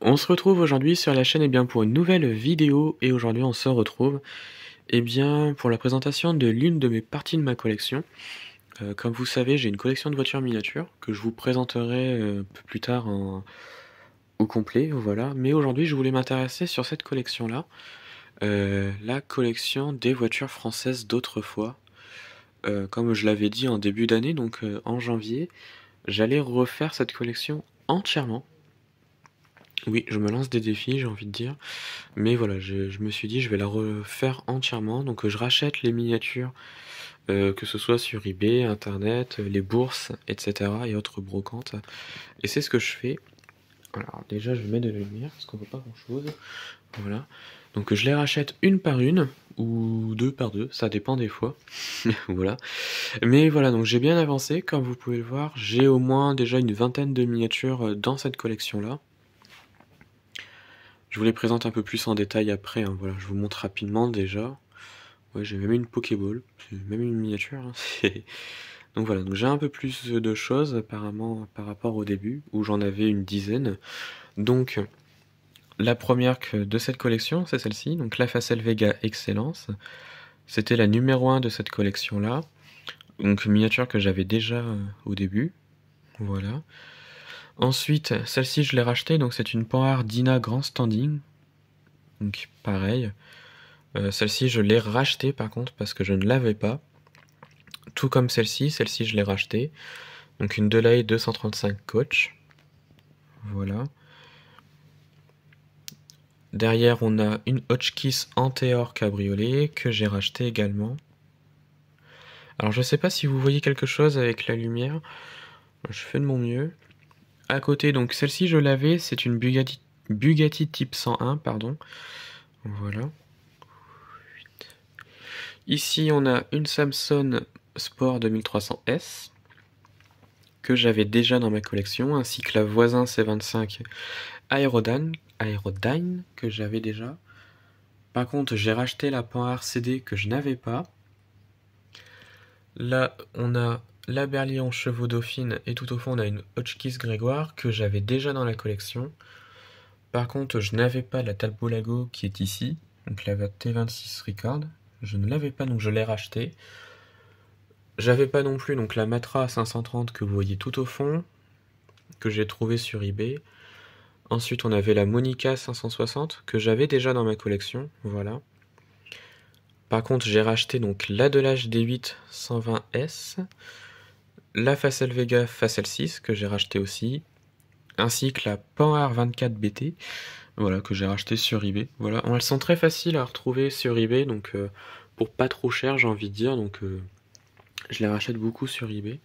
On se retrouve aujourd'hui sur la chaîne pour une nouvelle vidéo et aujourd'hui on se retrouve pour la présentation de l'une de mes parties de ma collection. Comme vous savez, j'ai une collection de voitures miniatures que je vous présenterai un peu plus tard au complet, voilà. Mais aujourd'hui je voulais m'intéresser sur cette collection-là, la collection des voitures françaises d'autrefois. Comme je l'avais dit en début d'année, donc en janvier, j'allais refaire cette collection entièrement. Oui, je me lance des défis, j'ai envie de dire. Mais voilà, je me suis dit, je vais la refaire entièrement. Donc, je rachète les miniatures, que ce soit sur eBay, Internet, les bourses, etc. et autres brocantes. Et c'est ce que je fais. Alors, déjà, je vais mettre de la lumière parce qu'on voit pas grand-chose. Voilà. Donc, je les rachète une par une ou deux par deux, ça dépend des fois. Voilà. Mais voilà, donc j'ai bien avancé. Comme vous pouvez le voir, j'ai au moins déjà une vingtaine de miniatures dans cette collection-là. Je vous les présente un peu plus en détail après, hein, voilà, je vous montre rapidement déjà. Ouais, j'ai même une Pokéball, c'est même une miniature, hein, Donc voilà, donc j'ai un peu plus de choses apparemment par rapport au début, où j'en avais une dizaine. Donc, la première de cette collection, c'est celle-ci, donc la Facel Vega Excellence. C'était la numéro 1 de cette collection-là. Donc miniature que j'avais déjà au début. Voilà. Ensuite, celle-ci je l'ai rachetée, donc c'est une Panhard Dyna Grand Standing. Donc pareil. Celle-ci je l'ai rachetée par contre parce que je ne l'avais pas. Tout comme celle-ci je l'ai rachetée. Donc une Delay 235 Coach. Voilà. Derrière on a une Hotchkiss Anteor Cabriolet que j'ai rachetée également. Alors je sais pas si vous voyez quelque chose avec la lumière. Je fais de mon mieux. À côté, donc celle-ci je l'avais, c'est une Bugatti Type 101, pardon. Voilà. Ici on a une Samsung Sport 2300S que j'avais déjà dans ma collection, ainsi que la Voisin C25 Aerodyne que j'avais déjà. Par contre, j'ai racheté la Panhard CD que je n'avais pas. Là, on a la Berlion Chevaux Dauphine et tout au fond, on a une Hotchkiss Grégoire que j'avais déjà dans la collection. Par contre, je n'avais pas la Talbot Lago qui est ici, donc la T26 Record. Je ne l'avais pas, donc je l'ai racheté. J'avais pas non plus donc la Matra 530 que vous voyez tout au fond, que j'ai trouvé sur eBay. Ensuite, on avait la Monica 560 que j'avais déjà dans ma collection, voilà. Par contre, j'ai racheté donc l'Adelash D8 120S, la Facel Vega Facel 6 que j'ai racheté aussi, ainsi que la Panhard 24 BT, voilà, que j'ai racheté sur eBay. Voilà, elles sont très faciles à retrouver sur eBay, donc pour pas trop cher, j'ai envie de dire, donc je les rachète beaucoup sur eBay.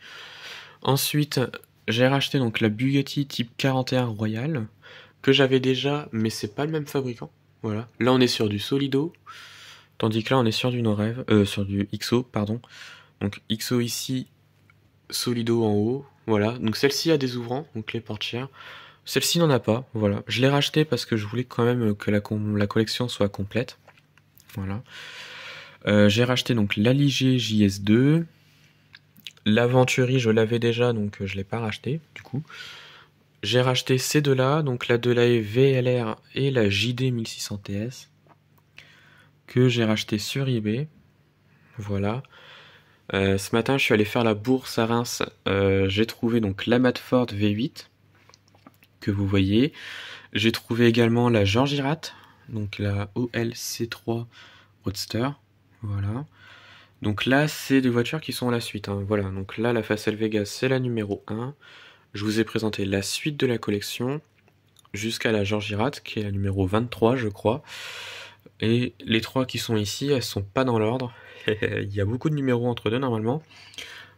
Ensuite, j'ai racheté donc la Bugatti Type 41 Royal que j'avais déjà, mais c'est pas le même fabricant. Voilà. Là, on est sur du Solido, tandis que là, on est sur du Norrêve, sur du XO, pardon. Donc XO ici, Solido en haut. Voilà. Donc celle-ci a des ouvrants, donc les portières. Celle-ci n'en a pas. Voilà. Je l'ai racheté parce que je voulais quand même que la collection soit complète. Voilà. J'ai racheté donc l'Aligé JS2. L'Aventuri, je l'avais déjà, donc je l'ai pas racheté, du coup. J'ai racheté ces deux-là, donc la Delay VLR et la JD 1600 TS, que j'ai racheté sur eBay. Voilà. Ce matin, je suis allé faire la bourse à Reims. J'ai trouvé donc la Matford V8, que vous voyez. J'ai trouvé également la Georgirat, donc la OLC3 Roadster. Voilà. Donc là, c'est des voitures qui sont à la suite, hein. Voilà, donc là, la Facel Vega, c'est la numéro 1. Je vous ai présenté la suite de la collection, jusqu'à la Georgirat, qui est la numéro 23, je crois. Et les trois qui sont ici, elles sont pas dans l'ordre. Il y a beaucoup de numéros entre deux, normalement.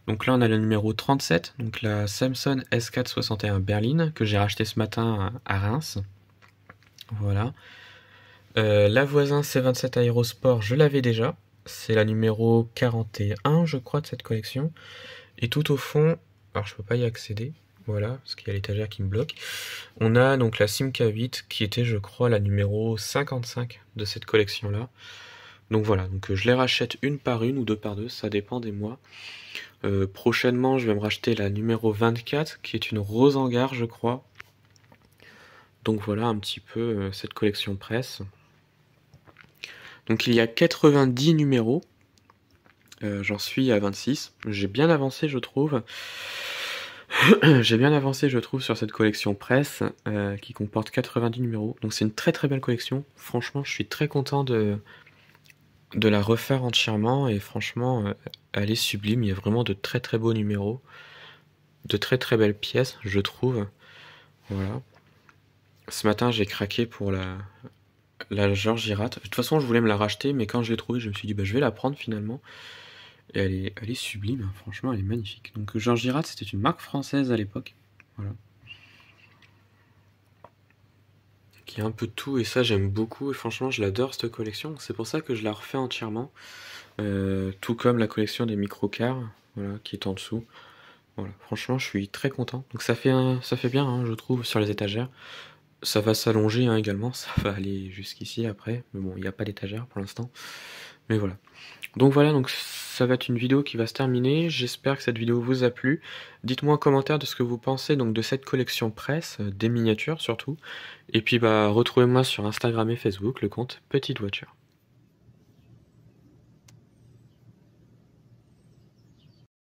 Donc là, on a le numéro 37, donc la Samsung S461 Berline, que j'ai racheté ce matin à Reims. Voilà. La Voisin C27 Aérosport, je l'avais déjà. C'est la numéro 41, je crois, de cette collection. Et tout au fond, alors je peux pas y accéder, voilà, parce qu'il y a l'étagère qui me bloque. On a donc la Simca 8, qui était, je crois, la numéro 55 de cette collection-là. Donc voilà, donc je les rachète une par une ou deux par deux, ça dépend des mois. Prochainement, je vais me racheter la numéro 24, qui est une rose hangar, je crois. Donc voilà un petit peu cette collection presse. Donc il y a 90 numéros, j'en suis à 26. J'ai bien avancé je trouve. J'ai bien avancé je trouve sur cette collection presse qui comporte 90 numéros. Donc c'est une très très belle collection. Franchement je suis très content de la refaire entièrement et franchement elle est sublime. Il y a vraiment de très très beaux numéros. De très très belles pièces je trouve. Voilà. Ce matin j'ai craqué pour la Georges Girat. De toute façon je voulais me la racheter mais quand je l'ai trouvée je me suis dit bah je vais la prendre finalement. Et elle est sublime, hein. Franchement elle est magnifique. Donc Georges Girat c'était une marque française à l'époque. Voilà. Qui a un peu de tout et ça j'aime beaucoup et franchement je l'adore cette collection. C'est pour ça que je la refais entièrement. Tout comme la collection des microcars, voilà, qui est en dessous. Voilà, franchement je suis très content. Donc ça fait bien hein, je trouve sur les étagères. Ça va s'allonger hein, également, ça va aller jusqu'ici après. Mais bon, il n'y a pas d'étagère pour l'instant. Mais voilà. Donc voilà, donc ça va être une vidéo qui va se terminer. J'espère que cette vidéo vous a plu. Dites-moi en commentaire de ce que vous pensez donc de cette collection presse, des miniatures surtout. Et puis bah retrouvez-moi sur Instagram et Facebook, le compte Petite Voiture.